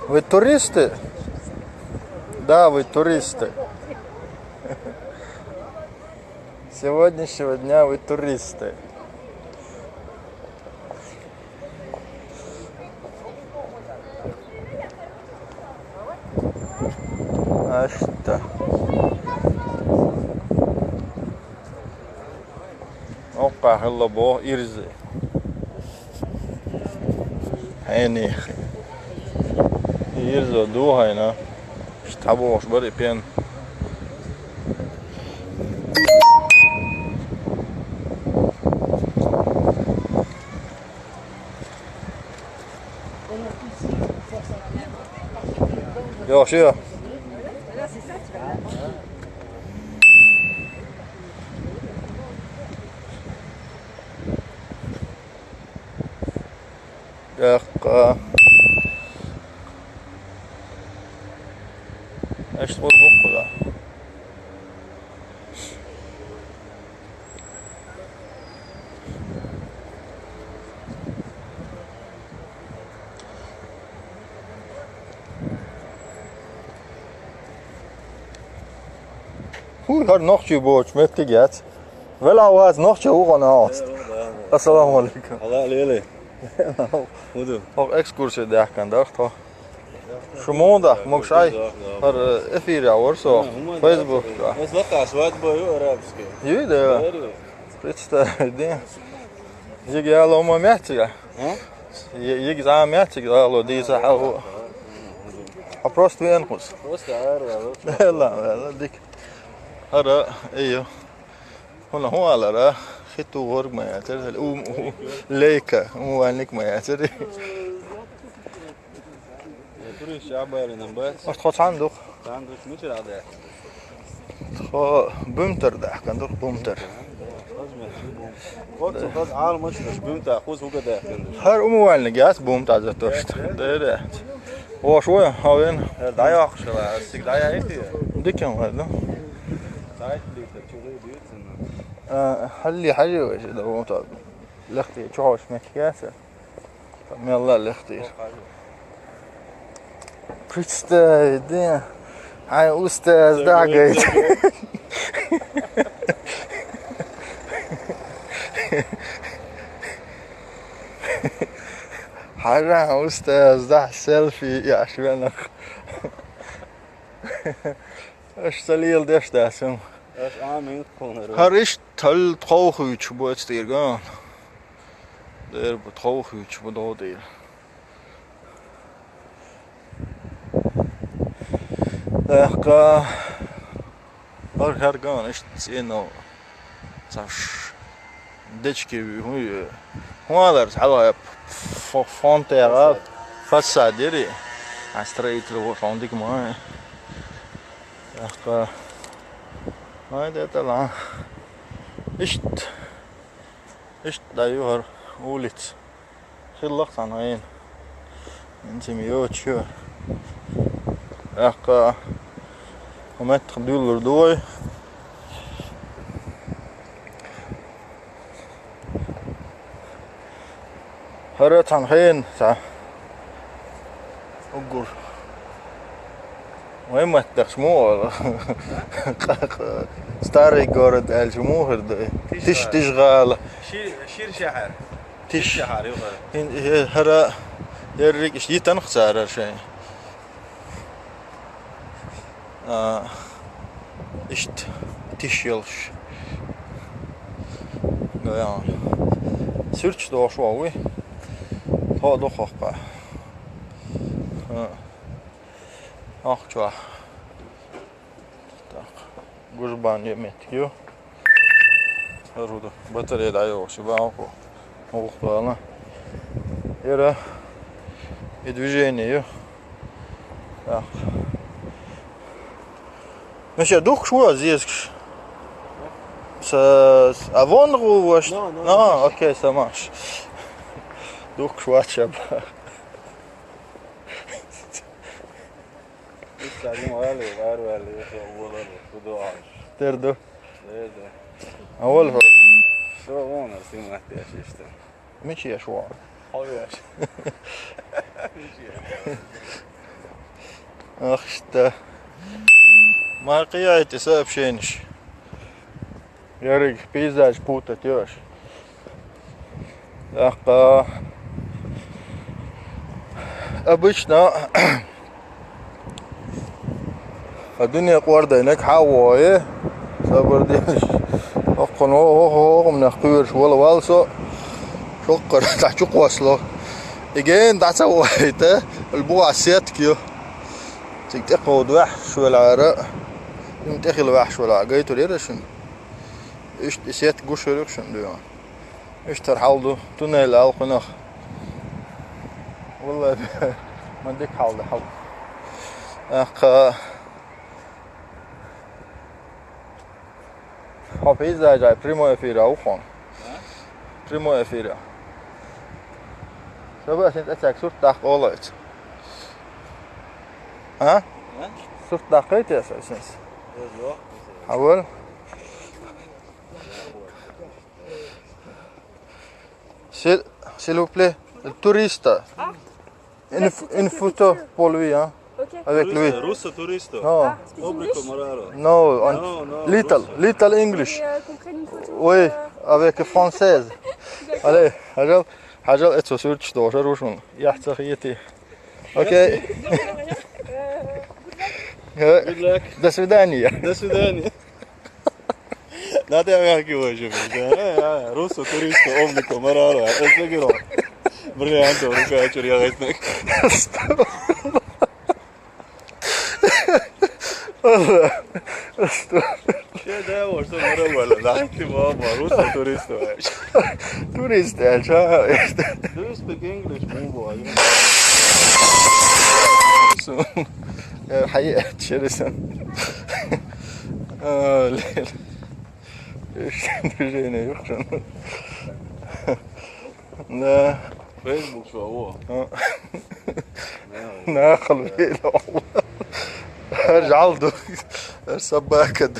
Вы туристы? Да, вы туристы. С сегодняшнего дня вы туристы. А что? Опа, хлопо, ирзы. Хейни. Ирзо дуhayna. Штабош бери пен. Yaxşı. دقة ايش تقول بكرة؟ Hoe har nog je boot met de gat? Wel al nog je hoe genaast. Assalamu alaikum. Allah lele. Hoe Nog excursie daar kan dacht hoor. شموندا مقشاي هر افير اور سو فيسبوك بس لقى سواد بو ارابسكي يدا بريتستا دي يجي على ما ماتيا يجي زعما ماتيا على دي صح هو ابروست وين قص بس عارف لا ديك هذا ايوه هنا هو على خطو غرق ما ياتر ليكا هو انك ما ياتر تروح شعبالي نبات واش تخوت عندك عندك متر على خو بمتر ده كان دوك بمتر قلت عال مش بمتع خوز هو كده هر وين جاس بمتع زتوشت ده هو شويه هاوين دايا خشوا سيك دايا ايه ديك كم هذا ساعات اللي تشوفي بيوت حلي حاجه وش ده بمتع لختي تشوش مكياسه من الله لختي Представь, да, ай устаз да говорит. حرام أستاذ ده سيلفي يا شبانك. اش سليل داش داسم. اش عامين كونر. هرش تل تخوخوچ بوت ديرگان. در بتخوخوچ بدو دير. Ehkä Argargan ist eno sash dečki huadar على فونتيرا فساديري استريت لو فونديك ما ehkä هذا طلع ist da يهر ولت خلقت عن عين انت ميوت شو ehkä وما تخديول لردوي هرت عن حين تاع أقول وين ما تدخشمو ستاري جورد الجمهور ده تشغال شير شحر تش شحر يغير هرا يريك شي تنخسر شيء ist tischjelš. Ja. Sürç de var vi. Ta då hoppa. Ach tja. Так. Гужбан yemetkiyor. Arada batarya da yok. Şibako. Oğlana. Yere движение. Так. Меша дух шо здесь? А вон руш? Окей, самаш. Дух швача. Терду. أول هو. شو وانا سمعت يا شيشته. مش يا شو. حويش. Ach işte. Markiyeti сообщениш. Ярик пейзаж путать ёш. Ах, обычно الدنيا قوردة هناك حواي صبر ديش أقنوه من أخير ولا والسو شكر تحشق وصله إجين تعسويته البوع سيت كيو تقود وحش والعراء يمتخل وحش والعراء جايتو ليرشن إيش سيت جوش ريكشن ديوان إيش ترحلدو تونيل ألقناخ والله ما ديك حال حال أخ Ho paesaggi al primo e fira ukhon. Primo e fira. Sabah sent atak surt daq olayt. Ha? Surt daqayt ya sens. Yok. Awal. S'il vous plaît, le touriste. Une photo pour lui, hein, Ok. avec lui. Russo turisto. Non, Speak Obrico English? Moraro. no, Non, little English. Qu'on prenne une photo. Oui, avec française. Allez, حاجة اتسو سورت 11 وشون يحتى خيتي. اوكي. Good luck. до свидания. До свидания. Надо я говорю, Руссо туристо, Obrico Moraro. Это герой. Бриллианты, рука, чурья, гайтник. Что да, вот что моровало, да? Ты мама, Руссо туристо. Турист, я чё? Do you speak English, boy? حقيقة تشيرسون. ليل. ايش رجعنا يخشن. لا فيسبوك شو هو؟ ناخل فيه ارجع له السباكة